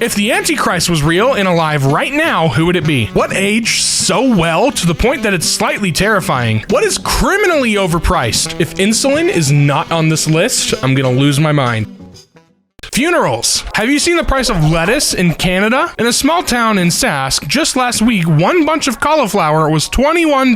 If the Antichrist was real and alive right now, who would it be? What aged so well to the point that it's slightly terrifying? What is criminally overpriced? If insulin is not on this list, I'm gonna lose my mind. Funerals. Have you seen the price of lettuce in Canada? In a small town in Sask, just last week, one bunch of cauliflower was $21.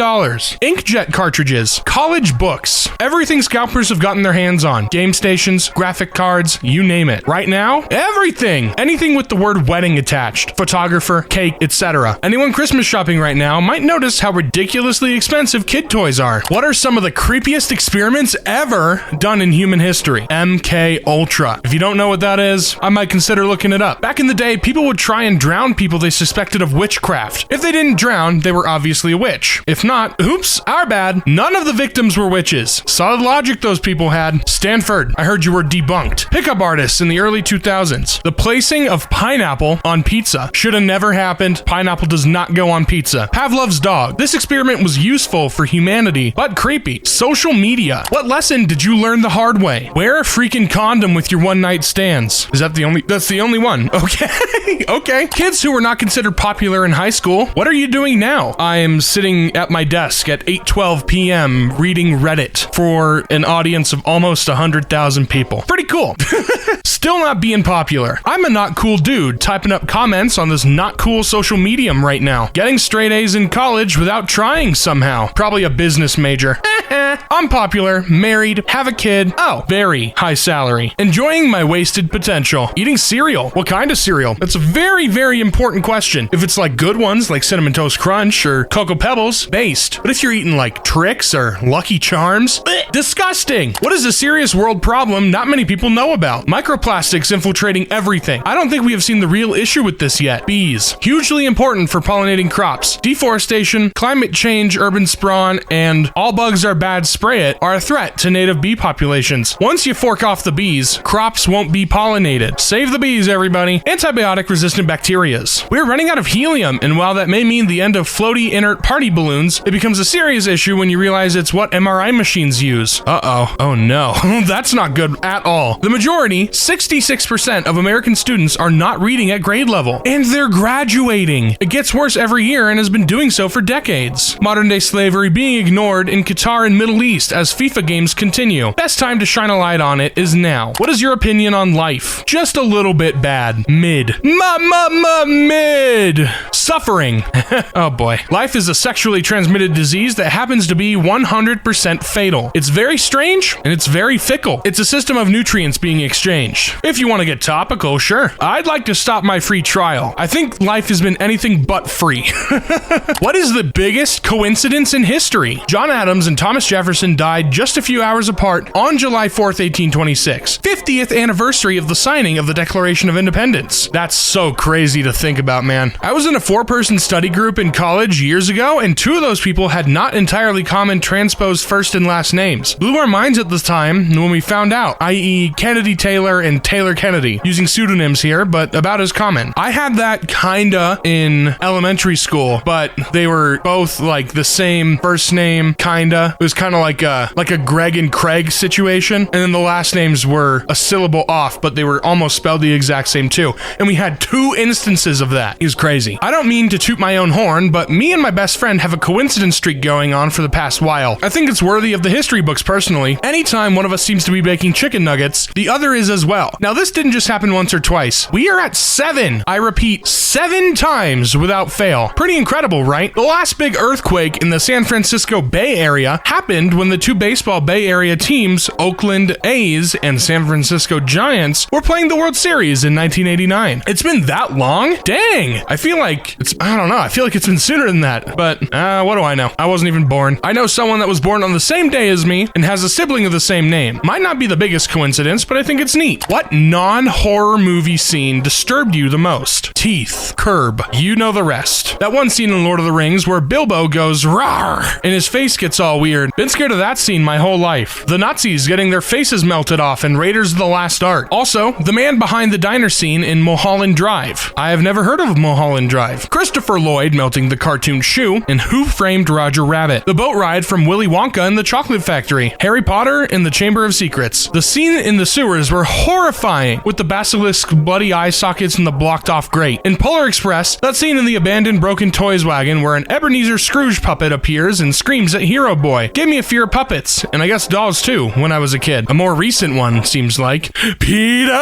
Inkjet cartridges, college books, everything scalpers have gotten their hands on. Game stations, graphic cards, you name it. Right now, everything. Anything with the word wedding attached. Photographer, cake, etc. Anyone Christmas shopping right now might notice how ridiculously expensive kid toys are. What are some of the creepiest experiments ever done in human history? EmKay Ultra. If you don't know what that is, I might consider looking it up. Back in the day, people would try and drown people they suspected of witchcraft. If they didn't drown, they were obviously a witch. If not, oops, our bad. None of the victims were witches. Solid logic those people had. Stanford, I heard you were debunked. Pickup artists in the early 2000s. The placing of pineapple on pizza should have never happened. Pineapple does not go on pizza. Pavlov's dog. This experiment was useful for humanity, but creepy. Social media. What lesson did you learn the hard way? Wear a freaking condom with your one-night stand. Is that that's the only one? Okay. Okay. Kids who were not considered popular in high school. What are you doing now? I am sitting at my desk at 8:12 p.m. reading Reddit for an audience of almost 100,000 people. Pretty cool. Still not being popular. I'm a not cool dude typing up comments on this not cool social medium right now. Getting straight A's in college without trying somehow. Probably a business major. Unpopular, married, have a kid. Oh, very high salary. Enjoying my wasted potential. Eating cereal. What kind of cereal? That's a very, very important question. If it's like good ones like Cinnamon Toast Crunch or Cocoa Pebbles, based. But if you're eating like Trix or Lucky Charms, disgusting. What is a serious world problem not many people know about? Microplastics infiltrating everything. I don't think we have seen the real issue with this yet. Bees. Hugely important for pollinating crops. Deforestation, climate change, urban sprawl, and all bugs are bad, spray it, are a threat to native bee populations. Once you fork off the bees, crops won't be pollinated. Save the bees, everybody. Antibiotic-resistant bacterias. We're running out of helium, and while that may mean the end of floaty inert party balloons, it becomes a serious issue when you realize it's what MRI machines use. Uh-oh. Oh no. That's not good at all. The majority, 66% of American students are not reading at grade level, and they're graduating. It gets worse every year and has been doing so for decades. Modern-day slavery being ignored in Qatar and Middle East as FIFA games continue. Best time to shine a light on it is now. What is your opinion on life? Just a little bit bad. Mid. Mid. Suffering. Oh boy. Life is a sexually transmitted disease that happens to be 100% fatal. It's very strange and it's very fickle. It's a system of nutrients being exchanged. If you want to get topical, sure. I'd like to stop my free trial. I think life has been anything but free. What is the biggest coincidence in history? John Adams and Thomas Jefferson died just a few hours apart on July 4th, 1826. 50th anniversary of the signing of the Declaration of Independence. That's so crazy to think about, man. I was in a 4-person study group in college years ago, and 2 of those people had not entirely common transposed first and last names. Blew our minds at the time when we found out, i.e. Kennedy Taylor and Taylor Kennedy, using pseudonyms here, but about as common. I had that kinda in elementary school, but they were both like the same first name, kinda. It was kinda like a Greg and Craig situation, and then the last names were a syllable off, but they were almost spelled the exact same too. And we had 2 instances of that. It was crazy. I don't mean to toot my own horn, but me and my best friend have a coincidence streak going on for the past while. I think it's worthy of the history books personally. Anytime one of us seems to be baking chicken nuggets, the other is as well. Now this didn't just happen once or twice. We are at 7. I repeat, 7 times without fail. Pretty incredible, right? The last big earthquake in the San Francisco Bay Area happened when the 2 baseball Bay Area teams, Oakland A's and San Francisco Giants, were playing the World Series in 1989. It's been that long? Dang! I feel like it's been sooner than that, but what do I know? I wasn't even born. I know someone that was born on the same day as me and has a sibling of the same name. Might not be the biggest coincidence, but I think it's neat. What non-horror movie scene disturbed you the most? Teeth. Curb. You know the rest. That one scene in Lord of the Rings where Bilbo goes rawr and his face gets all weird. Been scared of that scene my whole life. The Nazis getting their faces melted off in Raiders of the Lost Ark. Also, the man behind the diner scene in Mulholland Drive. I have never heard of Mulholland Drive. Detective, Christopher Lloyd melting the cartoon shoe, and Who Framed Roger Rabbit, the boat ride from Willy Wonka and the Chocolate Factory, Harry Potter and the Chamber of Secrets. The scene in the sewers were horrifying, with the basilisk bloody eye sockets and the blocked off grate. In Polar Express, that scene in the abandoned broken toys wagon where an Ebenezer Scrooge puppet appears and screams at Hero Boy gave me a fear of puppets, and I guess dolls too, when I was a kid. A more recent one, seems like. Peter!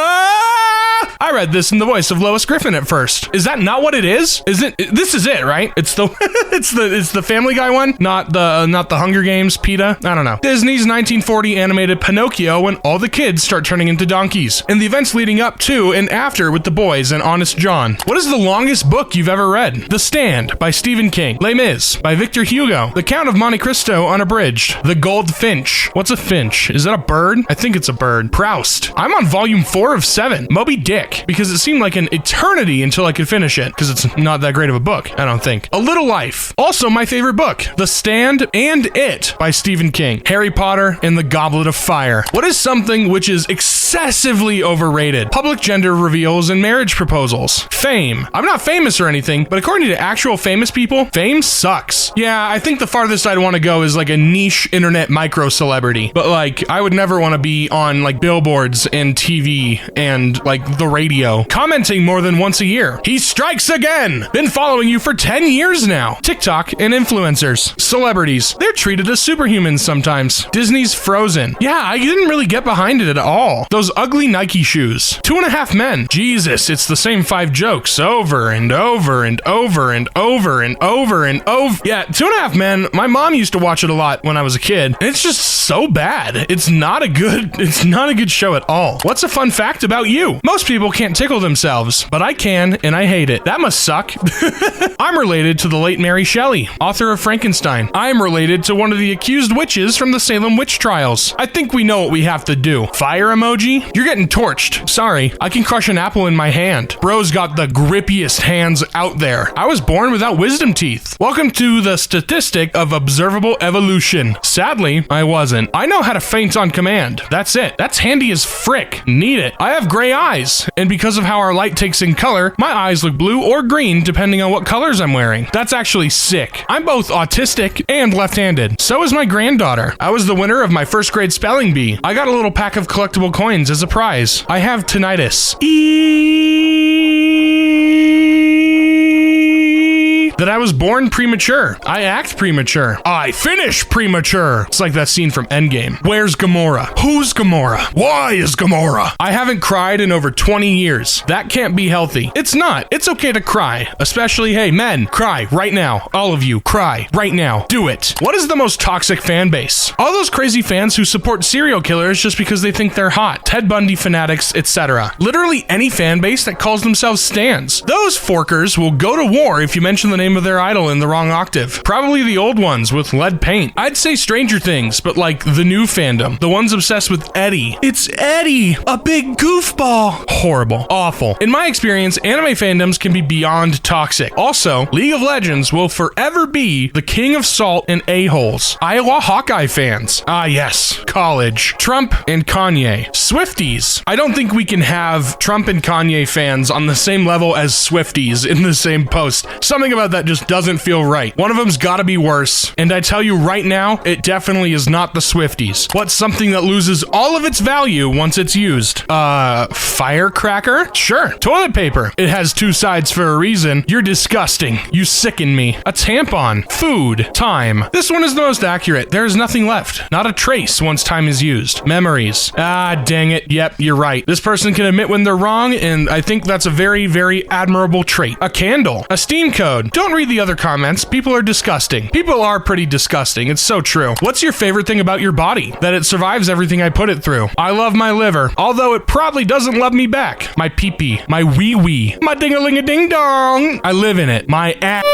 I read this in the voice of Lois Griffin at first. Is that not what it is? This is it, right? It's the it's the Family Guy one, not the Hunger Games PETA. I don't know. Disney's 1940 animated Pinocchio when all the kids start turning into donkeys, and the events leading up to and after with the boys and Honest John. What is the longest book you've ever read? The Stand by Stephen King. Les Mis by Victor Hugo. The Count of Monte Cristo unabridged. The Gold Finch. What's a finch? Is that a bird? I think it's a bird. Proust. I'm on volume 4 of 7. Moby Dick, because it seemed like an eternity until I could finish it, because it's not that great of a book, I don't think. A Little Life. Also my favorite book. The Stand and It by Stephen King. Harry Potter and the Goblet of Fire. What is something which is excessively overrated? Public gender reveals and marriage proposals. Fame. I'm not famous or anything, but according to actual famous people, fame sucks. Yeah, I think the farthest I'd want to go is like a niche internet micro celebrity, but like I would never want to be on like billboards and TV and like the radio commenting more than once a year. He strikes again. Been following you for 10 years now. TikTok and influencers. Celebrities. They're treated as superhumans sometimes. Disney's Frozen. Yeah, I didn't really get behind it at all. Those ugly Nike shoes. 2.5 Men. Jesus, it's the same 5 jokes over and over and over and over and over and over. Yeah, 2.5 Men, my mom used to watch it a lot when I was a kid, and it's just so bad. It's not a good show at all. What's a fun fact about you? Most people can't tickle themselves, but I can, and I hate it. That must suck. I'm related to the late Mary Shelley, author of Frankenstein. I'm related to one of the accused witches from the Salem witch trials. I think we know what we have to do. Fire emoji? You're getting torched. Sorry, I can crush an apple in my hand. Bro's got the grippiest hands out there. I was born without wisdom teeth. Welcome to the statistic of observable evolution. Sadly, I wasn't. I know how to faint on command. That's it. That's handy as frick. Need it. I have gray eyes, and because of how our light takes in color, my eyes look blue or green depending on what colors I'm wearing. That's actually sick. I'm both autistic and left-handed. So is my granddaughter. I was the winner of my first grade spelling bee. I got a little pack of collectible coins as a prize. I have tinnitus. That I was born premature. I act premature. I finish premature. It's like that scene from Endgame. Where's Gamora? Who's Gamora? Why is Gamora? I haven't cried in over 20 years. That can't be healthy. It's not. It's okay to cry. Especially, hey, men, cry right now. All of you, cry right now. Do it. What is the most toxic fan base? All those crazy fans who support serial killers just because they think they're hot. Ted Bundy fanatics, etc. Literally any fan base that calls themselves stans. Those forkers will go to war if you mention the name of their idol in the wrong octave. Probably the old ones with lead paint. I'd say Stranger Things, but like the new fandom. The ones obsessed with Eddie. It's Eddie, a big goofball. Horrible. Awful. In my experience, anime fandoms can be beyond toxic. Also, League of Legends will forever be the king of salt and a-holes. Iowa Hawkeye fans. Ah yes, college. Trump and Kanye. Swifties. I don't think we can have Trump and Kanye fans on the same level as Swifties in the same post. Something about that just doesn't feel right. One of them's gotta be worse. And I tell you right now, it definitely is not the Swifties. What's something that loses all of its value once it's used? Firecracker? Sure. Toilet paper. It has 2 sides for a reason. You're disgusting. You sicken me. A tampon. Food. Time. This one is the most accurate. There is nothing left. Not a trace once time is used. Memories. Ah, dang it. Yep, you're right. This person can admit when they're wrong, and I think that's a very, very admirable trait. A candle. A Steam code. Don't read the other comments. People are disgusting. People are pretty disgusting. It's so true. What's your favorite thing about your body? That it survives everything I put it through. I love my liver, although it probably doesn't love me back. My pee-pee. My wee-wee. My ding-a-ling-a-ding-dong. I live in it. My ass.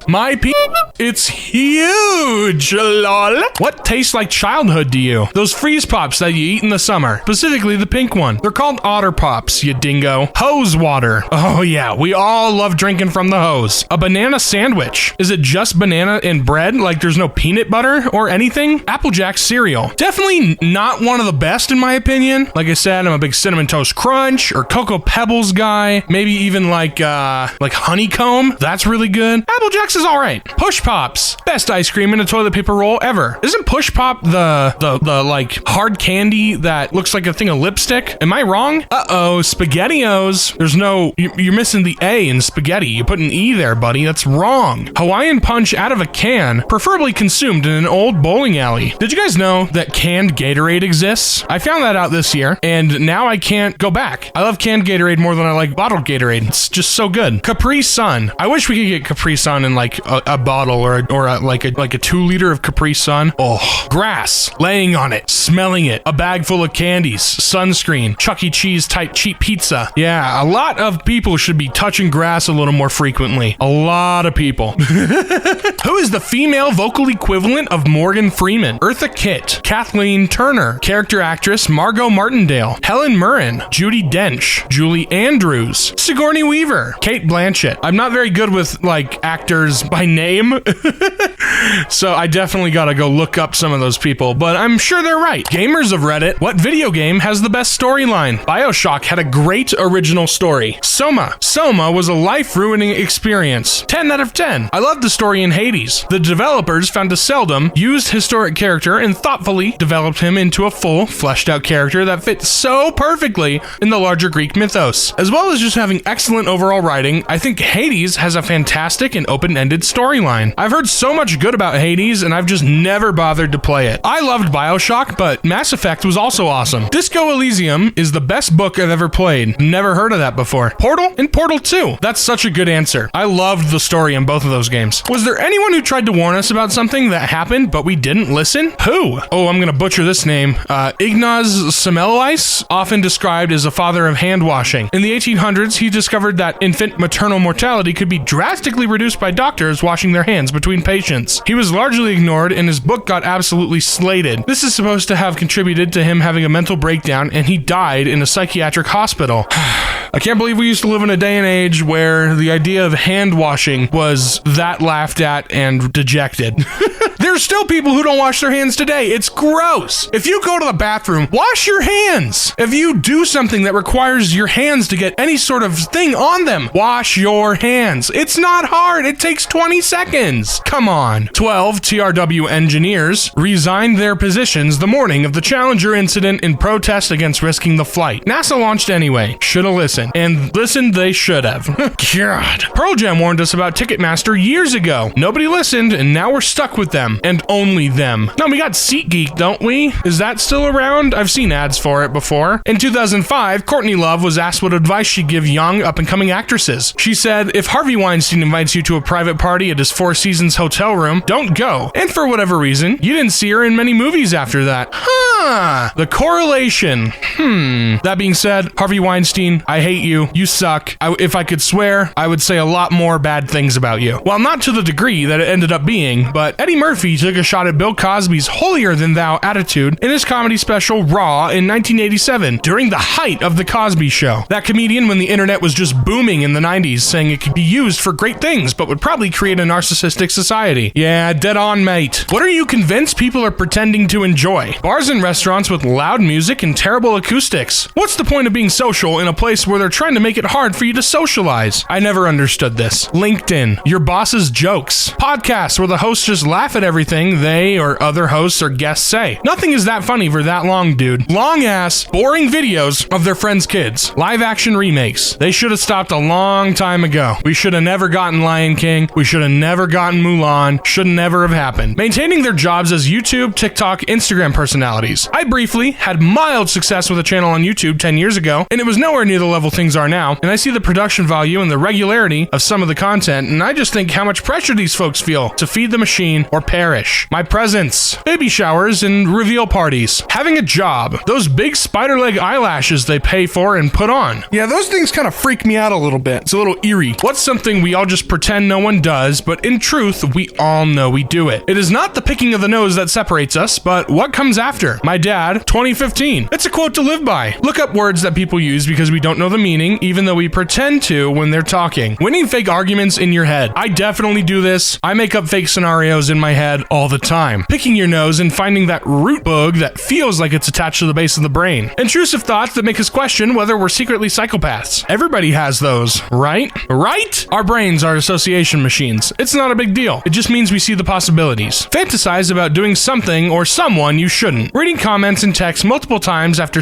It's huge, lol. What tastes like childhood to you? Those freeze pops that you eat in the summer, specifically the pink one. They're called Otter Pops, you dingo. Hose water. Oh yeah, we all love drinking from the hose. A banana sandwich. Is it just banana and bread? Like there's no peanut butter or anything? Applejack cereal. Definitely not one of the best in my opinion. Like I said, I'm a big Cinnamon Toast Crunch or Cocoa Pebbles guy. Maybe even like honeycomb. That's really good. Applejack's is all right. Push Pops. Best ice cream in a toilet paper roll ever. Isn't Push Pop the like hard candy that looks like a thing of lipstick? Am I wrong? Uh-oh, SpaghettiOs. There's no, you're missing the A in spaghetti. You put an E there, buddy. That's wrong. Hawaiian Punch out of a can, preferably consumed in an old bowling alley. Did you guys know that canned Gatorade exists? I found that out this year, and now I can't go back. I love canned Gatorade more than I like bottled Gatorade. It's just so good. Capri Sun. I wish we could get Capri Sun in like a bottle or like a 2 liter of Capri Sun. Oh, grass, laying on it, smelling it, a bag full of candies, sunscreen, Chuck E. Cheese type cheap pizza. Yeah, a lot of people should be touching grass a little more frequently. A lot of people. Who is the female vocal equivalent of Morgan Freeman? Eartha Kitt, Kathleen Turner, character actress Margot Martindale, Helen Mirren, Judi Dench, Julie Andrews, Sigourney Weaver, Cate Blanchett. I'm not very good with like actors by name, so I definitely gotta go look up some of those people, but I'm sure they're right. Gamers of Reddit, what video game has the best storyline? BioShock had a great original story. Soma was a life-ruining experience. 10 out of 10. I love the story in Hades. The developers found a seldom used historic character and thoughtfully developed him into a full, fleshed-out character that fits so perfectly in the larger Greek mythos. As well as just having excellent overall writing, I think Hades has a fantastic and open-ended storyline. I've heard so much good about Hades, and I've just never bothered to play it. I loved BioShock, but Mass Effect was also awesome. Disco Elysium is the best book I've ever played. Never heard of that before. Portal and Portal 2. That's such a good answer. I loved the story in both of those games. Was there anyone who tried to warn us about something that happened, but we didn't listen? Who? Oh, I'm gonna butcher this name. Ignaz Semmelweis, often described as the father of hand washing. In the 1800s, he discovered that infant maternal mortality could be drastically reduced by doctors washing their hands between patients. He was largely ignored, and his book got absolutely slated. This is supposed to have contributed to him having a mental breakdown, and he died in a psychiatric hospital. I can't believe we used to live in a day and age where the idea of hand washing was that laughed at and dejected. There's still people who don't wash their hands today. It's gross. If you go to the bathroom, wash your hands. If you do something that requires your hands to get any sort of thing on them, wash your hands. It's not hard. It takes 20 seconds. Come on. 12 TRW engineers resigned their positions the morning of the Challenger incident in protest against risking the flight. NASA launched anyway. Should have listened. And listened they should have. God. Pearl Jam warned us about Ticketmaster years ago. Nobody listened, and now we're stuck with them. And only them. No, we got SeatGeek, don't we? Is that still around? I've seen ads for it before. In 2005, Courtney Love was asked what advice she'd give young, up-and-coming actresses. She said, if Harvey Weinstein invites you to a private party at his Four Seasons hotel room, don't go. And for whatever reason, you didn't see her in many movies after that. The correlation. That being said, Harvey Weinstein, I hate you. You suck. If I could swear, I would say a lot more bad things about you. Well, not to the degree that it ended up being, but Eddie Murphy took a shot at Bill Cosby's holier-than-thou attitude in his comedy special Raw in 1987 during the height of The Cosby Show. That comedian, when the internet was just booming in the 90s, saying it could be used for great things, but would probably create a narcissistic society. Yeah, dead on, mate. What are you convinced people are pretending to enjoy? Bars and restaurants with loud music and terrible acoustics. What's the point of being social in a place where they're trying to make it hard for you to socialize? I never understood this. LinkedIn, your boss's jokes. Podcasts where the hosts just laugh at everything they or other hosts or guests say. Nothing is that funny for that long, dude. Long-ass, boring videos of their friends' kids. Live-action remakes. They should have stopped a long time ago. We should have never gotten Lion King. We should have never gotten Mulan. Should never have happened. Maintaining their jobs as YouTube, TikTok, Instagram personalities. I briefly had mild success with a channel on YouTube 10 years ago, and it was nowhere near the level things are now, and I see the production value and the regularity of some of the content, and I just think how much pressure these folks feel to feed the machine or perish. My presents, baby showers, and reveal parties. Having a job, those big spider leg eyelashes they pay for and put on. Yeah, those things kind of freak me out a little bit. It's a little eerie. What's something we all just pretend no one does, but in truth, we all know we do it? It is not the picking of the nose that separates us, but what comes after? My dad, 2015. It's a quote to live by. Look up words that people use because we don't know the meaning, even though we pretend to when they're talking. Winning fake arguments in your head. I definitely do this. I make up fake scenarios in my head all the time. Picking your nose and finding that root bug that feels like it's attached to the base of the brain. Intrusive thoughts that make us question whether we're secretly psychopaths. Everybody has those, right? Right? Our brains are association machines. It's not a big deal. It just means we see the possibilities. Fantasize about doing something or someone you shouldn't. Reading comments and texts multiple times after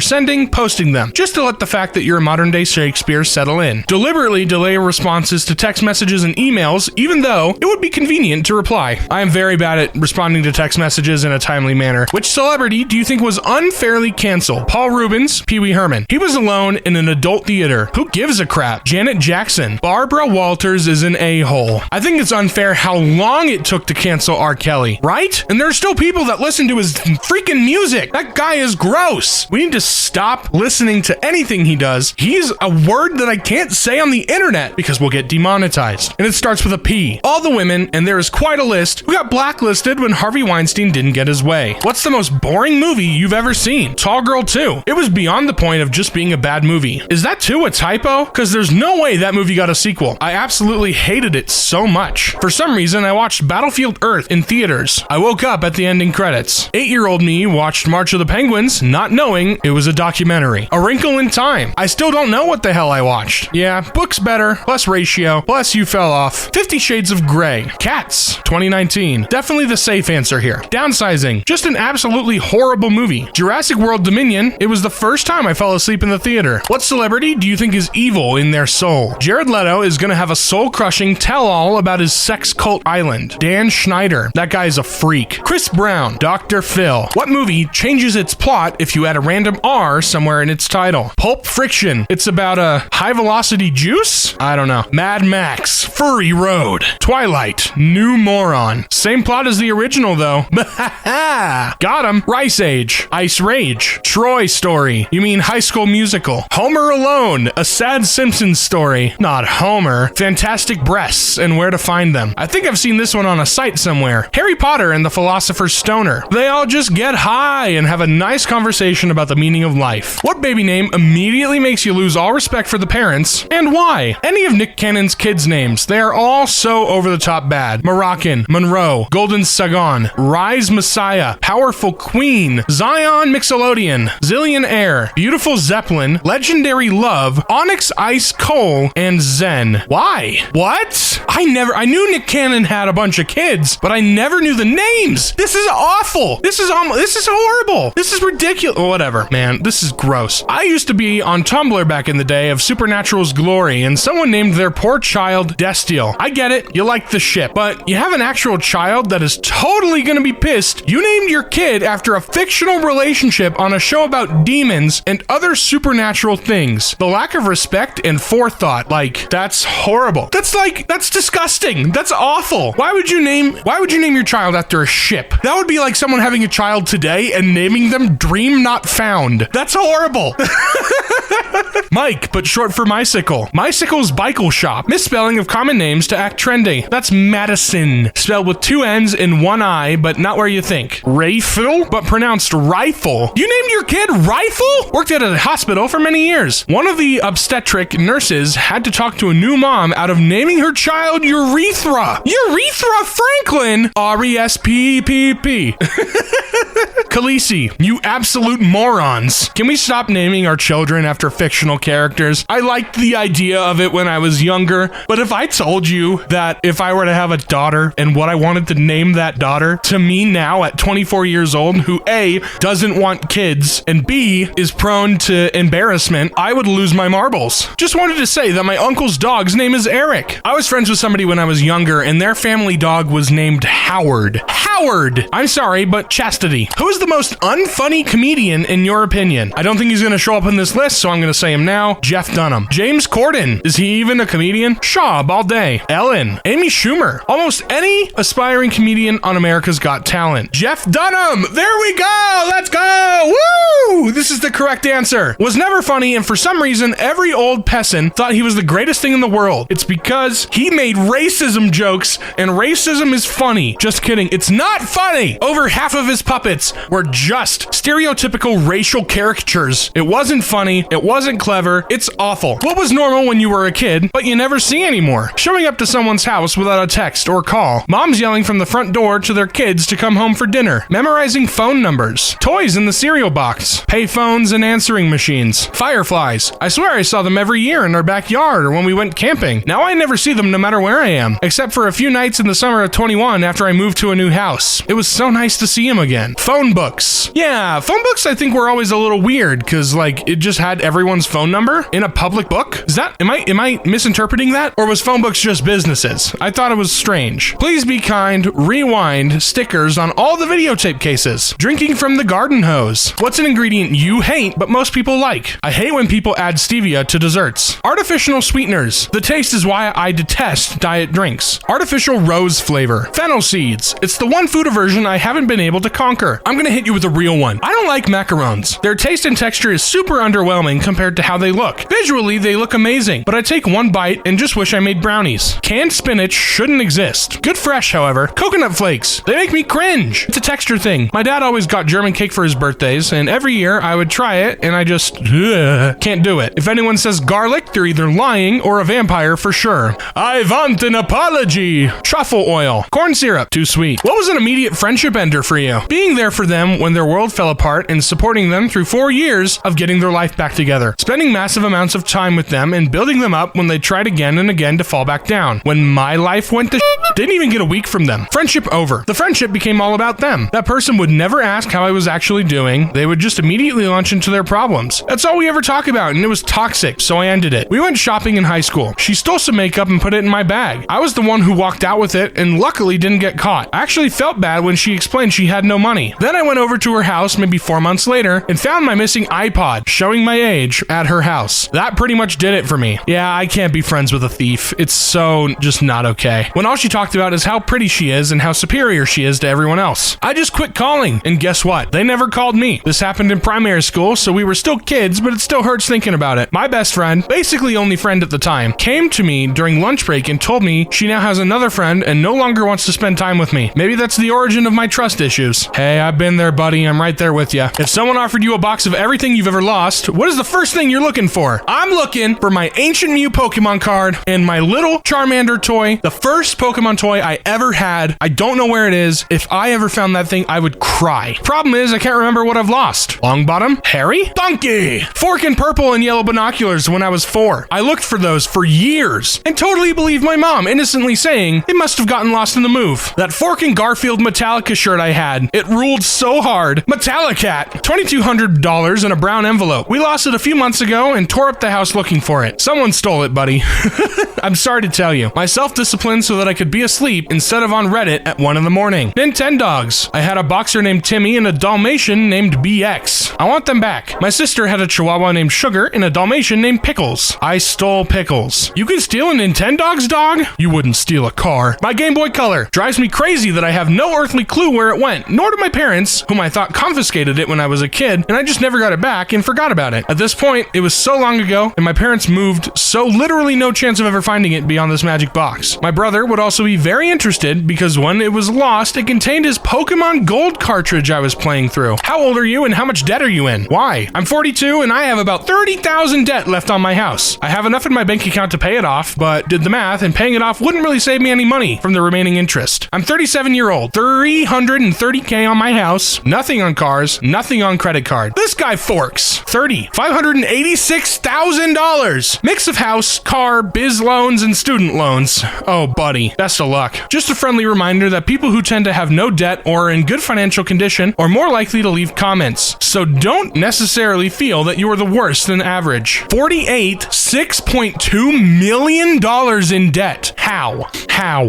posting them, just to let the fact that you're a modern-day Shakespeare settle in. Deliberately delay responses to text messages and emails, even though it would be convenient to reply. I am very bad at responding to text messages in a timely manner. Which celebrity do you think was unfairly canceled? Paul Rubens, Pee Wee Herman. He was alone in an adult theater. Who gives a crap? Janet Jackson. Barbara Walters is an a-hole. I think it's unfair how long it took to cancel R. Kelly, right? And there are still people that listen to his freaking music. That guy is gross. We need to stop listening to anything he does. He's a word that I can't say on the internet because we'll get demonetized. And it starts with a P. All the women, and there is quite a list, who got blacklisted when Harvey Weinstein didn't get his way. What's the most boring movie you've ever seen? Tall Girl 2. It was beyond the point of just being a bad movie. Is that 2 a typo? Because there's no way that movie got a sequel. I absolutely hated it so much. For some reason, I watched Battlefield Earth in theaters. I woke up at the ending credits. 8-year-old me watched March of the Penguins, not knowing it was a documentary. A Wrinkle in Time. I still don't know what the hell I watched. Yeah, books better, plus ratio, plus you fell off. 50 Shades of Grey. Cats, 2019. Definitely the safe answer here. Downsizing. Just an absolutely horrible movie. Jurassic World Dominion. It was the first time I fell asleep in the theater. What celebrity do you think is evil in their soul? Jared Leto is gonna have a soul-crushing tell-all about his sex cult island. Dan Schneider. That guy's a freak. Chris Brown. Dr. Phil. What movie changes its plot if you add a random R somewhere in its title? Pulp Friction. It's about a high-velocity juice? I don't know. Mad Max. Furry Road. Twilight. New Moron. Same plot as the original, though. Got him. Rice Age. Ice Rage. Troy Story. You mean High School Musical. Homer Alone. A sad Simpsons story. Not Homer. Fantastic Breasts and Where to Find Them. I think I've seen this one on a site somewhere. Harry Potter and the Philosopher's Stoner. They all just get high and have a nice conversation about the meaning of life. What baby name immediately makes you lose all respect for the parents, and why? Any of Nick Cannon's kids' names. They are all so over-the-top bad. Moroccan, Monroe, Golden Sagan, Rise Messiah, Powerful Queen, Zion Mixolydian, Zillion Air, Beautiful Zeppelin, Legendary Love, Onyx Ice Cole, and Zen. Why? What? I knew Nick Cannon had a bunch of kids, but I never knew the names. This is awful. This is horrible. This is ridiculous. Whatever, man. This is gross. I used to be on Tumblr back in the day of Supernatural's Glory, and someone named their poor child Destiel. I get it. You like the ship, but you have an actual child that is totally gonna be pissed. You named your kid after a fictional relationship on a show about demons and other supernatural things. The lack of respect and forethought, that's horrible. That's disgusting. That's awful. Why would you name your child after a ship? That would be like someone having a child today and naming them Dream Not Found. That's horrible. Mike, but short for Mysicle. Mycicle's Bicycle Shop. Misspelling of common names to act trendy. That's Madison. Spelled with 2 N's and 1 I, but not where you think. Rifle, but pronounced rifle. You named your kid Rifle? Worked at a hospital for many years. One of the obstetric nurses had to talk to a new mom out of naming her child Urethra. Urethra Franklin? R-E-S-P-P-P. Khaleesi, you absolute morons. Can we stop naming our children after fictional characters? I liked the idea of it when I was younger, but if I told you that if I were to have a daughter and what I wanted to name that daughter to me now at 24 years old, who A, doesn't want kids, and B, is prone to embarrassment, I would lose my marbles. Just wanted to say that my uncle's dog's name is Eric. I was friends with somebody when I was younger, and their family dog was named Howard. Howard! I'm sorry, but Chastity. Who is the most unfunny comedian in your opinion? I don't think he's going to show up in this list, so I'm going to say him now. Jeff Dunham. James Corden. Is he even a comedian? Shaw all day. Ellen. Amy Schumer. Almost any aspiring comedian on America's Got Talent. Jeff Dunham. There we go. Let's go. Woo! This is the correct answer. Was never funny, and for some reason, every old peasant thought he was the greatest thing in the world. It's because he made racism jokes, and racism is funny. Just kidding. It's not funny. Over half of his puppets were just stereotypical racial caricatures. It wasn't funny. It wasn't clever. It's awful. What was normal when you were a kid, but you never see anymore? Showing up to someone's house without a text or call. Moms yelling from the front door to their kids to come home for dinner. Memorizing phone numbers. Toys in the cereal box. Pay phones and answering machines. Fireflies. I swear I saw them every year in our backyard or when we went camping. Now I never see them no matter where I am, except for a few nights in the summer of 21 after I moved to a new house. It was so nice to see him again. Phone books. Yeah, phone books I think were always a little weird because like it just had everyone's phone number in a public book. Is that, am I misinterpreting that? Or was phone books just businesses? I thought it was strange. Please be kind, rewind, stickers on all the videotape cases. Drinking from the garden hose. What's an ingredient you hate but most people like? I hate when people add stevia to desserts. Artificial sweeteners. The taste is why I detest diet drinks. Artificial rose flavor. Fennel seeds. It's the one food aversion I haven't been able to conquer. I'm gonna hit you with a real one. I don't like macarons. Their taste and texture is super underwhelming compared to how they look. Visually, they look amazing, but I take one bite and just wish I made brownies. Canned spinach shouldn't exist. Good fresh, however. Coconut flakes. They make me cringe. It's a texture thing. My dad always got German cake for his birthdays, and every year I would try it, and I just can't do it. If anyone says garlic, they're either lying or a vampire for sure. I want an apology. Truffle oil. Corn syrup. Too sweet. What was an immediate friendship ender for you? Being there for them when their world fell apart and supporting them through 4 years of getting their life back together. Spending massive amounts of time with them and building them up when they tried again and again to fall back down. When my life went to didn't even get a week from them. Friendship over. The friendship became all about them. That person would never ask how I was actually doing. They would just immediately launch into their problems. That's all we ever talk about, and it was toxic, so I ended it. We went shopping in high school. She stole some makeup and put it in my bag. I was the one who walked out with it and luckily didn't get caught. I actually felt bad when she explained she had no money. Then I went over to her house maybe 4 months later and found my missing iPod, showing my age, at her house. That pretty much did it for me. Yeah, I can't be friends with a thief. It's so just not okay. When all she talked about is how pretty she is and how superior she is to everyone else. I just quit calling, and guess what? They never called me. This happened in primary school, so we were still kids, but it still hurts thinking about it. My best friend, basically only friend at the time, came to me during lunch break and told me she now has another friend and no longer wants to spend time with me. Maybe that's the origin of my trust issues. Hey, I've been there, buddy. I'm right there with you. If someone offered you a box of everything you've ever lost, what is the first thing you're looking for? I'm looking for my Ancient Mew Pokemon card and my little Charmander toy, the first Pokemon toy I ever had. I don't know where it is. If I ever found that thing, I would cry. Problem is, I can't remember what I've lost. Longbottom? Harry? Donkey! Fork and purple and yellow binoculars when I was 4. I looked for those for years and totally believed my mom innocently saying they must have gotten lost in the move. That Fork and Garfield Metallica shirt I had, it ruled so hard. Metallicat! $2,200 in a brown envelope. We lost it a few months ago and tore up the house looking for it. Someone stole it, buddy. I'm sorry to tell you. My self-discipline so that I could be asleep instead of on Reddit at 1 in the morning. Nintendogs. I had a boxer named Timmy and a Dalmatian named BX. I want them back. My sister had a Chihuahua named Sugar and a Dalmatian named Pickles. I stole Pickles. You can steal a Nintendogs, dog? You wouldn't steal a car. My Game Boy Color. Drives me crazy that I have no earthly clue where it went, nor do my parents, whom I thought confiscated it when I was a kid, and I just never got it back and forgot about it. At this point, it was so long ago, and my parents moved, so literally no chance of ever finding it beyond this magic box. My brother would also be very interested because when it was lost, it contained his Pokemon Gold cartridge I was playing through. How old are you and how much debt are you in? Why? I'm 42 and I have about 30,000 debt left on my house. I have enough in my bank account to pay it off, but did the math and paying it off wouldn't really save me any money from the remaining interest. I'm 37-year-old, $330K on my house, nothing on cars, nothing on credit card. This guy forks. $586,000. Mix of house, car, biz loan, phones and student loans. Oh, buddy, best of luck. Just a friendly reminder that people who tend to have no debt or are in good financial condition are more likely to leave comments. So don't necessarily feel that you are the worse than average. 48, $6.2 million in debt. How?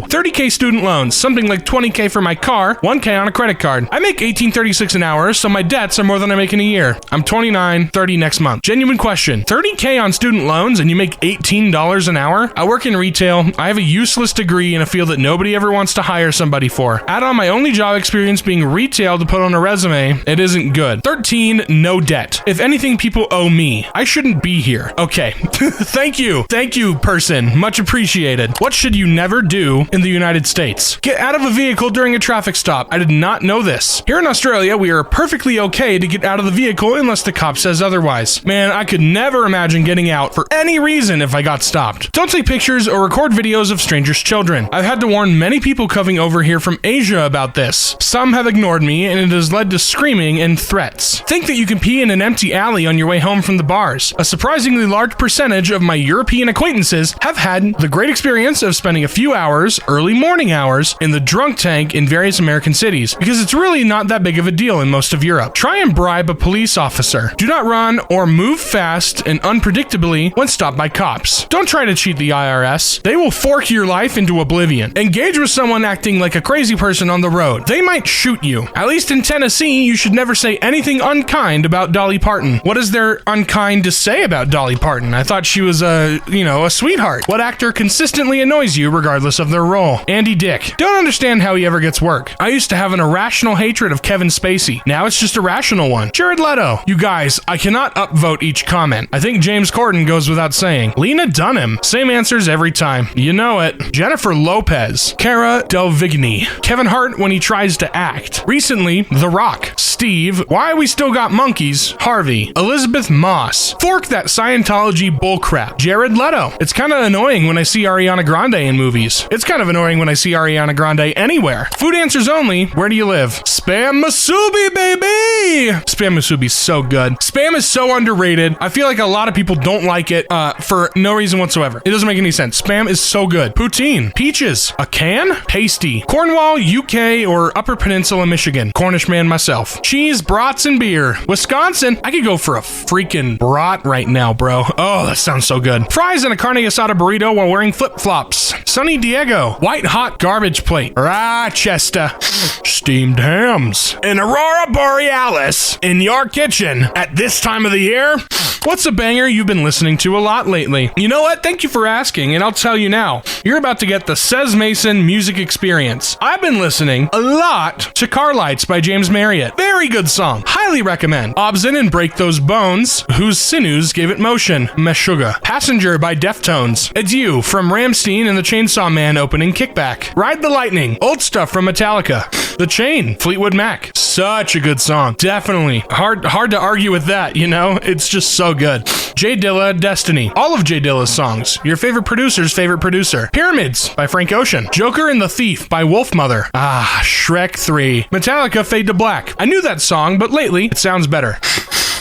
30K student loans, something like 20K for my car, 1K on a credit card. I make $18.36 an hour, so my debts are more than I make in a year. I'm 29, 30 next month. Genuine question. 30K on student loans and you make $18 an hour? I work in retail. I have a useless degree in a field that nobody ever wants to hire somebody for. Add on my only job experience being retail to put on a resume. It isn't good. 13, no debt. If anything, people owe me. I shouldn't be here. Okay. Thank you. Thank you, person. Much appreciated. What should you never do in the United States? Get out of a vehicle during a traffic stop. I did not know this. Here in Australia, we are perfectly okay to get out of the vehicle unless the cop says otherwise. Man, I could never imagine getting out for any reason if I got stopped. Don't take pictures or record videos of strangers' children. I've had to warn many people coming over here from Asia about this. Some have ignored me, and it has led to screaming and threats. Think that you can pee in an empty alley on your way home from the bars. A surprisingly large percentage of my European acquaintances have had the great experience of spending a few hours, early morning hours, in the drunk tank in various American cities, because it's really not that big of a deal in most of Europe. Try and bribe a police officer. Do not run or move fast and unpredictably when stopped by cops. Don't try to cheat the IRS. They will fork your life into oblivion. Engage with someone acting like a crazy person on the road. They might shoot you. At least in Tennessee, you should never say anything unkind about Dolly Parton. What is there unkind to say about Dolly Parton? I thought she was a sweetheart. What actor consistently annoys you regardless of their role? Andy Dick. Don't understand how he ever gets work. I used to have an irrational hatred of Kevin Spacey. Now it's just a rational one. Jared Leto. You guys, I cannot upvote each comment. I think James Corden goes without saying. Lena Dunham. Same answers every time. You know it. Jennifer Lopez. Cara Delvigny. Kevin Hart when he tries to act. Recently, The Rock. Steve. Why we still got monkeys? Harvey. Elizabeth Moss. Fork that Scientology bullcrap. Jared Leto. It's kind of annoying when I see Ariana Grande in movies. It's kind of annoying when I see Ariana Grande anywhere. Food answers only. Where do you live? Spam Musubi, baby! Spam Musubi's so good. Spam is so underrated. I feel like a lot of people don't like it for no reason whatsoever. It doesn't make any sense. Spam is so good. Poutine. Peaches. A can? Pasty. Cornwall, UK, or Upper Peninsula, Michigan. Cornish man myself. Cheese, brats, and beer. Wisconsin. I could go for a freaking brat right now, bro. Oh, that sounds so good. Fries and a carne asada burrito while wearing flip-flops. Sunny Diego. White hot garbage plate. Rochester. Steamed hams. An Aurora Borealis in your kitchen at this time of the year. What's a banger you've been listening to a lot lately? You know what? Thank you for asking, and I'll tell you now. You're about to get the Says Mason music experience. I've been listening a lot to Car Lights by James Marriott. Very good song. Highly recommend. Obsin and Break Those Bones, whose sinews gave it motion. Meshuggah. Passenger by Deftones. Adieu from Rammstein and the Chainsaw Man opening kickback. Ride the Lightning. Old stuff from Metallica. The Chain. Fleetwood Mac. Such a good song. Definitely. Hard to argue with that, you know? It's just so good. Jay Dilla, Destiny. All of Jay Dilla's songs. Your favorite producer's favorite producer. Pyramids by Frank Ocean. Joker and the Thief by Wolfmother. Shrek 3. Metallica, Fade to Black. I knew that song, but lately it sounds better.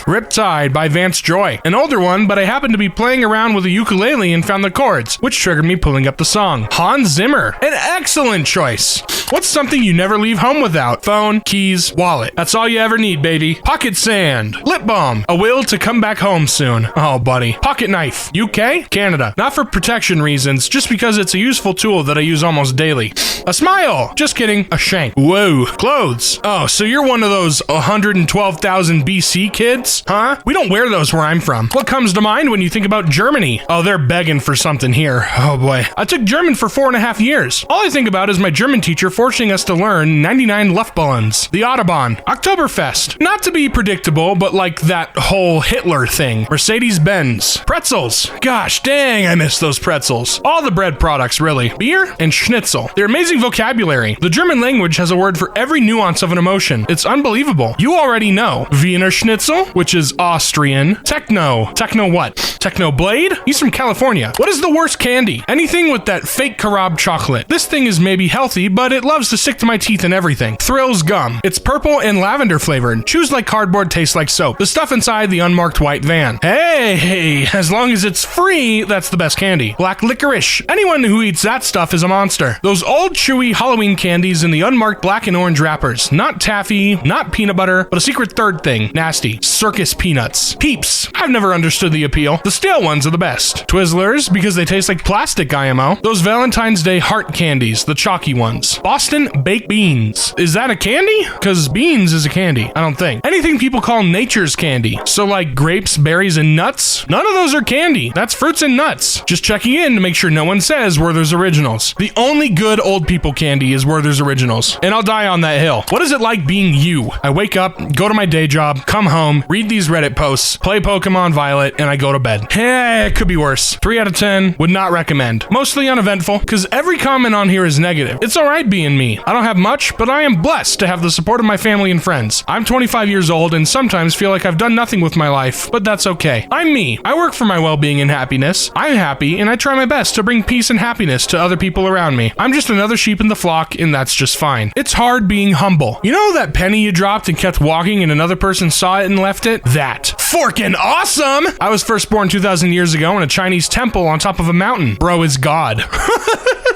Riptide by Vance Joy. An older one, but I happened to be playing around with a ukulele and found the chords, which triggered me pulling up the song. Hans Zimmer. An excellent choice. What's something you never leave home without? Phone, keys, wallet. That's all you ever need, baby. Pocket sand. Lip balm. A will to come back home soon. Oh, buddy. Pocket knife. UK? Canada. Not for protection reasons, just because it's a useful tool that I use almost daily. A smile. Just kidding. A shank. Whoa. Clothes. Oh, so you're one of those 112,000 BC kids? Huh? We don't wear those where I'm from. What comes to mind when you think about Germany? Oh, they're begging for something here. Oh boy. I took German for 4.5 years. All I think about is my German teacher forcing us to learn 99 Luftballons, the Autobahn, Oktoberfest. Not to be predictable, but like that whole Hitler thing. Mercedes-Benz. Pretzels. Gosh dang, I miss those pretzels. All the bread products, really. Beer and schnitzel. Their amazing vocabulary. The German language has a word for every nuance of an emotion. It's unbelievable. You already know. Wiener Schnitzel, which is Austrian. Techno. Techno what? Techno Blade? He's from California. What is the worst candy? Anything with that fake carob chocolate. This thing is maybe healthy, but it loves to stick to my teeth and everything. Thrills gum. It's purple and lavender flavored. Chews like cardboard, tastes like soap. The stuff inside the unmarked white van. Hey, as long as it's free, that's the best candy. Black licorice. Anyone who eats that stuff is a monster. Those old chewy Halloween candies in the unmarked black and orange wrappers. Not taffy, not peanut butter, but a secret third thing. Nasty. Circus peanuts. Peeps. I've never understood the appeal. The stale ones are the best. Twizzlers, because they taste like plastic, IMO. Those Valentine's Day heart candies, the chalky ones. Boston baked beans. Is that a candy? Because beans is a candy. I don't think. Anything people call nature's candy. So like grapes, berries, and nuts? None of those are candy. That's fruits and nuts. Just checking in to make sure no one says Werther's Originals. The only good old people candy is Werther's Originals. And I'll die on that hill. What is it like being you? I wake up, go to my day job, come home, read these Reddit posts, play Pokemon Violet, and I go to bed. It could be worse. 3 out of 10, would not recommend. Mostly uneventful, because every comment on here is negative. It's alright being me. I don't have much, but I am blessed to have the support of my family and friends. I'm 25 years old and sometimes feel like I've done nothing with my life, but that's okay. I'm me. I work for my well-being and happiness. I'm happy, and I try my best to bring peace and happiness to other people around me. I'm just another sheep in the flock, and that's just fine. It's hard being humble. You know that penny you dropped and kept walking and another person saw it and left it? That. Forkin' awesome! I was first born 2,000 years ago in a Chinese temple on top of a mountain. Bro is God.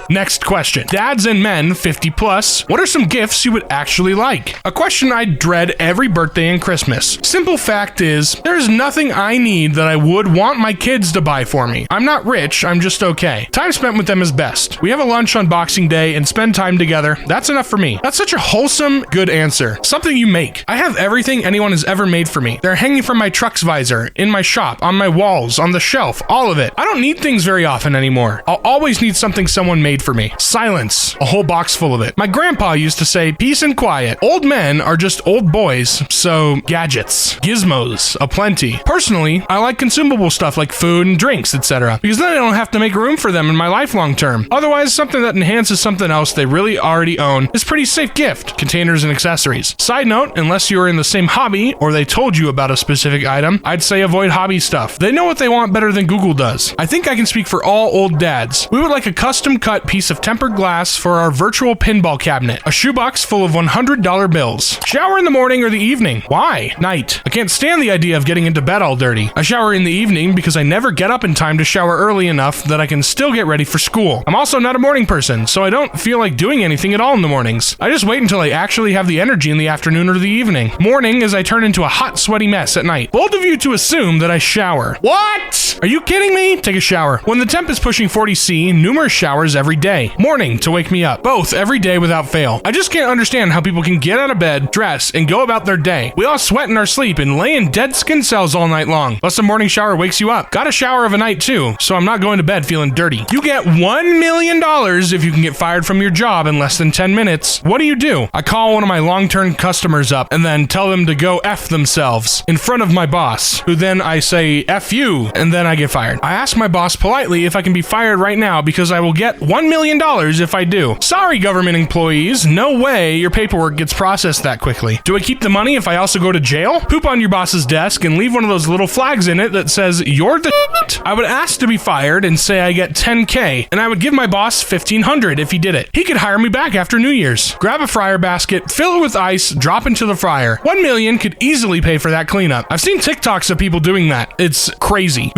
Next question. Dads and men 50 plus, what are some gifts you would actually like? A question I dread every birthday and Christmas. Simple fact is, there's nothing I need that I would want my kids to buy for me. I'm not rich, I'm just okay. Time spent with them is best. We have a lunch on Boxing Day and spend time together. That's enough for me. That's such a wholesome, good answer. Something you make. I have everything anyone has ever made for me. They're hanging from my truck's visor, in my shop, on my walls, on the shelf, all of it. I don't need things very often anymore. I'll always need something someone made for me. Silence. A whole box full of it. My grandpa used to say, peace and quiet. Old men are just old boys, so gadgets, gizmos, aplenty. Personally, I like consumable stuff like food and drinks, etc. because then I don't have to make room for them in my life long term. Otherwise, something that enhances something else they really already own is a pretty safe gift. Containers and accessories. Side note, unless you are in the same hobby or they told you about a specific item, I'd say avoid hobby stuff. They know what they want better than Google does. I think I can speak for all old dads. We would like a custom cut piece of tempered glass for our virtual pinball cabinet. A shoebox full of $100 bills. Shower in the morning or the evening. Why? Night. I can't stand the idea of getting into bed all dirty. I shower in the evening because I never get up in time to shower early enough that I can still get ready for school. I'm also not a morning person, so I don't feel like doing anything at all in the mornings. I just wait until I actually have the energy in the afternoon or the evening. Morning as I turn into a hot, sweaty mess at night. Bold of you to assume that I shower. What? Are you kidding me? Take a shower. When the temp is pushing 40°C, numerous showers every day. Morning to wake me up. Both every day without fail. I just can't understand how people can get out of bed, dress, and go about their day. We all sweat in our sleep and lay in dead skin cells all night long. Plus a morning shower wakes you up. Got a shower of a night too, so I'm not going to bed feeling dirty. You get $1 million if you can get fired from your job in less than 10 minutes. What do? I call one of my long-term customers up and then tell them to go F themselves in front of my boss, who then I say F you, and then I get fired. I ask my boss politely if I can be fired right now because I will get $1 million if I do. Sorry, government employees, no way your paperwork gets processed that quickly. Do I keep the money if I also go to jail? Poop on your boss's desk and leave one of those little flags in it that says you're the shit. I would ask to be fired and say I get $10K, and I would give my boss $1,500 if he did it. He could hire me back after New Year's. Grab a fryer basket, fill it with ice, drop into the fryer. $1 million could easily pay for that cleanup. I've seen TikToks of people doing that. It's crazy.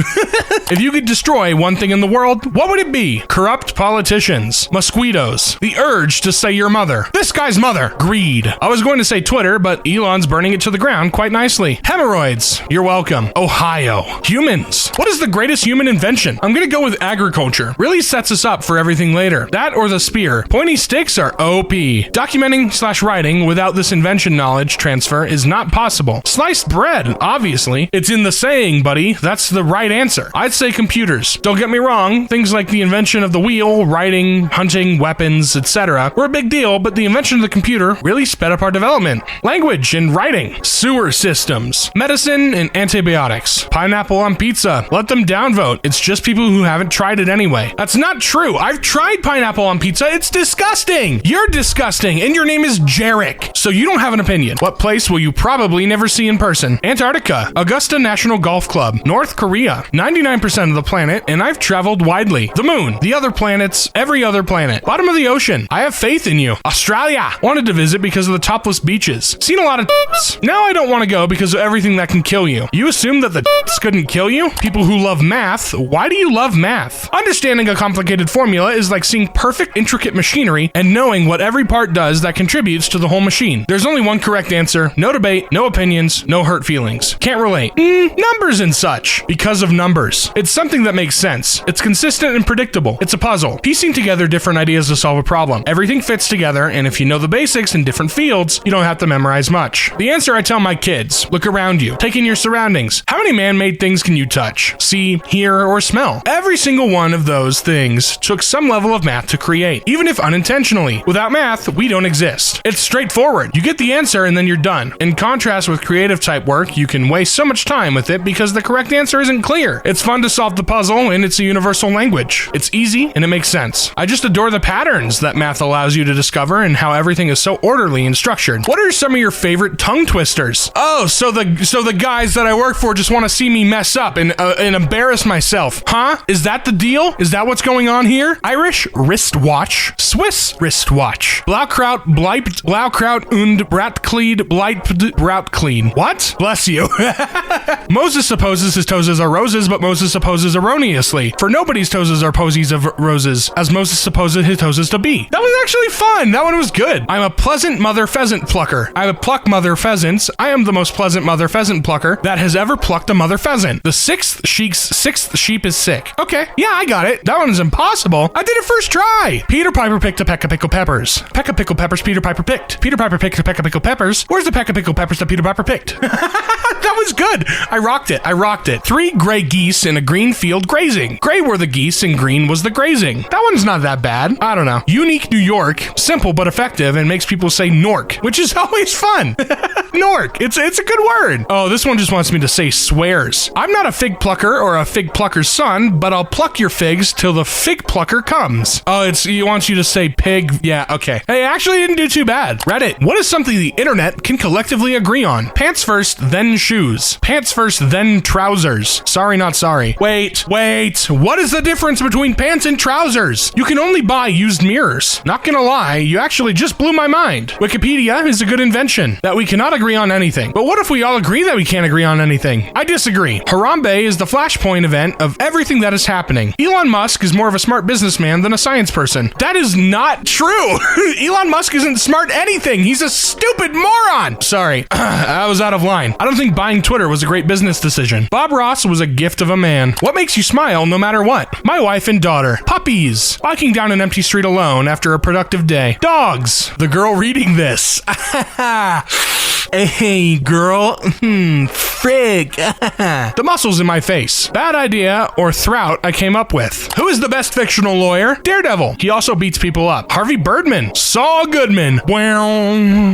If you could destroy one thing in the world, what would it be? Corrupt politicians, mosquitoes, the urge to say your mother, this guy's mother, greed. I was going to say Twitter, but Elon's burning it to the ground quite nicely. Hemorrhoids, you're welcome. Ohio, humans. What is the greatest human invention? I'm gonna go with agriculture. Really sets us up for everything later. That or the spear. Pointy sticks are OP. Documenting/writing without this invention knowledge transfer is not possible. Sliced bread, obviously. It's in the saying, buddy. That's the right answer. I'd say computers. Don't get me wrong, things like the invention of the wheel, writing, writing, hunting, weapons, etc. were a big deal, but the invention of the computer really sped up our development. Language and writing, sewer systems, medicine and antibiotics, pineapple on pizza. Let them downvote. It's just people who haven't tried it anyway. That's not true. I've tried pineapple on pizza. It's disgusting. You're disgusting, and your name is Jarek, so you don't have an opinion. What place will you probably never see in person? Antarctica, Augusta National Golf Club, North Korea, 99% of the planet, and I've traveled widely. The moon, the other planets, every other planet. Bottom of the ocean. I have faith in you. Australia. Wanted to visit because of the topless beaches. Seen a lot of Now I don't want to go because of everything that can kill you. You assume that the couldn't kill you? People who love math, why do you love math? Understanding a complicated formula is like seeing perfect, intricate machinery and knowing what every part does that contributes to the whole machine. There's only one correct answer. No debate, no opinions, no hurt feelings. Can't relate. Numbers and such. Because of numbers. It's something that makes sense. It's consistent and predictable. It's a puzzle. Piecing together different ideas to solve a problem. Everything fits together, and if you know the basics in different fields, you don't have to memorize much. The answer I tell my kids, look around you. Take in your surroundings. How many man-made things can you touch, see, hear, or smell? Every single one of those things took some level of math to create, even if unintentionally. Without math, we don't exist. It's straightforward. You get the answer and then you're done. In contrast with creative type work, you can waste so much time with it because the correct answer isn't clear. It's fun to solve the puzzle and it's a universal language. It's easy and it makes sense. I just adore the patterns that math allows you to discover and how everything is so orderly and structured. What are some of your favorite tongue twisters? Oh, so the guys that I work for just want to see me mess up and embarrass myself. Huh? Is that the deal? Is that what's going on here? Irish wristwatch, Swiss wristwatch, Blaukraut bleibt Blaukraut und Bratkleid bleibt Bratkleid. What? Bless you. Moses supposes his toes are roses, but Moses supposes erroneously. For nobody's toes are posies of roses, as Moses supposes his toes to be. That was actually fun. That one was good. I'm a pleasant mother pheasant plucker. I pluck mother pheasants. I am the most pleasant mother pheasant plucker that has ever plucked a mother pheasant. The sixth sheep is sick. Okay, yeah, I got it. That one is impossible. I did it first try. Peter Piper picked a peck of pickled peppers. Peck of pickled peppers Peter Piper picked. Peter Piper picked a peck of pickled peppers. Where's the peck of pickled peppers that Peter Piper picked? That was good. I rocked it. 3 gray geese in a green field grazing. Gray were the geese and green was the grazing. That one's not that bad. I don't know. Unique New York. Simple but effective and makes people say Nork, which is always fun. Nork. It's a good word. Oh, this one just wants me to say swears. I'm not a fig plucker or a fig plucker's son, but I'll pluck your figs till the fig plucker comes. Oh, it wants you to say pig. Yeah, okay. Hey, actually didn't do too bad. Reddit. What is something the internet can collectively agree on? Pants first, then shoes. Pants first, then trousers. Sorry, not sorry. Wait. What is the difference between pants and trousers? You can only buy used mirrors. Not gonna lie, you actually just blew my mind. Wikipedia is a good invention. That we cannot agree on anything. But what if we all agree that we can't agree on anything? I disagree. Harambe is the flashpoint event of everything that is happening. Elon Musk is more of a smart businessman than a science person. That is not true. Elon Musk isn't smart anything. He's a stupid moron. Sorry, I was out of line. I don't think buying Twitter was a great business decision. Bob Ross was a gift of a man. What makes you smile no matter what? My wife and daughter. Puppies. Walking down an empty street alone after a productive day. Dogs. The girl reading this. Hey, girl. Frig. The muscles in my face. Bad idea or throut I came up with. Who is the best fictional lawyer? Daredevil. He also beats people up. Harvey Birdman. Saul Goodman. Lionel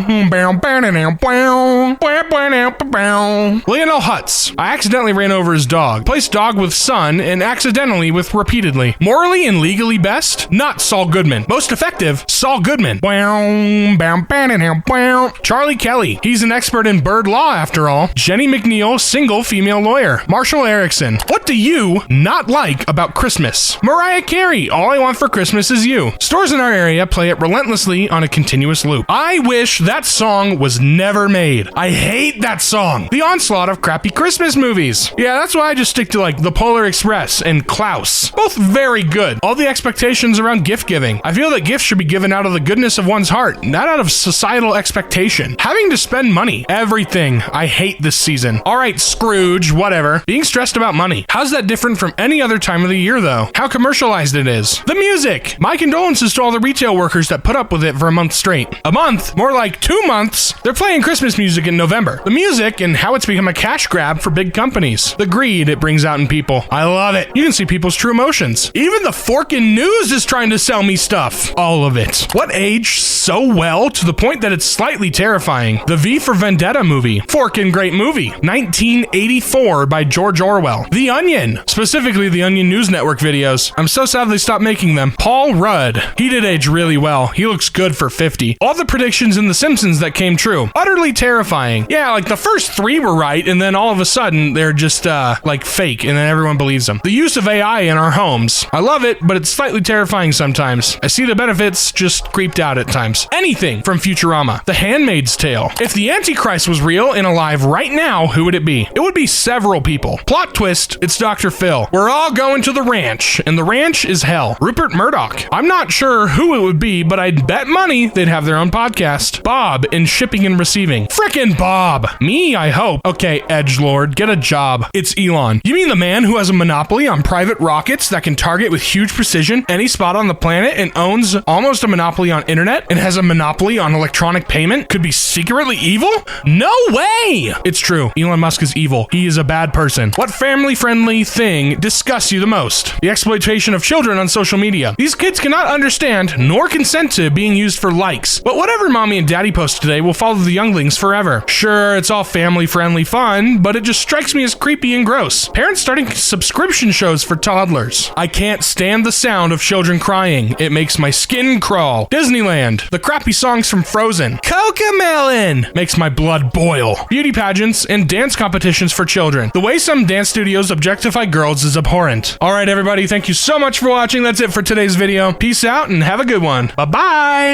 Hutz. I accidentally ran over his dog. Placed dog with son and accidentally with repeatedly. Morally and legally best? Not Saul Goodman. Most effective? Saul Goodman. Charlie Kelly. He's an expert in bird law after all. Jenny McNeil, single female lawyer. Marshall Erickson. What do you not like about Christmas? Mariah Carey. All I want for Christmas is you. Stores in our area play it relentlessly on a continuous loop. I wish that song was never made. I hate that song. The onslaught of crappy Christmas movies. Yeah, that's why I just stick to like The Polar Express and Klaus. Both very good. All the expectations around gift giving. I feel that gifts should be given out of the goodness of one's heart, not out of societal expectation. Having to spend money. Everything. I hate this season. All right, Scrooge, whatever. Being stressed about money. How's that different from any other time of the year, though? How commercialized it is. The music. My condolences to all the retail workers that put up with it for a month straight. A month? More like 2 months. They're playing Christmas music in November. The music and how it's become a cash grab for big companies. The greed it brings out in people. I love it. You can see people's true emotions. Even the forkin' news is trying to sell me stuff. All of it. What aged so well to the point that it's slightly terrifying? The V for Vendetta movie. Forkin' great movie. 1984 by George Orwell. The Onion. Specifically the Onion News Network videos. I'm so sad they stopped making them. Paul Rudd. He did age really well. He looks good for 50. All the predictions in The Simpsons that came true. Utterly terrifying. Yeah, like the first 3 were right, and then all of a sudden they're just like fake, and then everyone believes them. The use of AI in our homes. I love it, but it's slightly terrifying sometimes. I see the benefits, just creeped out at times. Anything from Futurama. The Handmaid's Tale. If the Antichrist was real and alive right now, who would it be? It would be several people. Plot twist, it's Dr. Phil. We're all going to the ranch, and the ranch is hell. Rupert Murdoch. I'm not sure who it would be, but I'd bet money they'd have their own podcast. Bob in shipping and receiving. Frickin' Bob. Me, I hope. Okay, edgelord, get a job. It's Elon. You mean the man who has a monopoly on private rockets that can target with huge precision any spot on the planet and owns almost a monopoly on internet and has a monopoly on electronic payment? Could be secretly evil? No way! It's true. Elon Musk is evil. He is a bad person. What family-friendly thing disgusts you the most? The exploitation of children on social media. These kids cannot understand nor consent to being used for likes. But whatever mommy and daddy post today will follow the younglings forever. Sure, it's all family-friendly fun, but it just strikes me as creepy and gross. Parents starting subscription shows for toddlers. I can't stand the sound of children crying. It makes my skin crawl. Disneyland. The crappy songs from Frozen. Cocomelon makes my blood boil. Beauty pageants and dance competitions for children. The way some dance studios objectify girls is abhorrent. All right, everybody, thank you so much for watching. That's it for today's video. Peace out and have a good one. Bye-bye.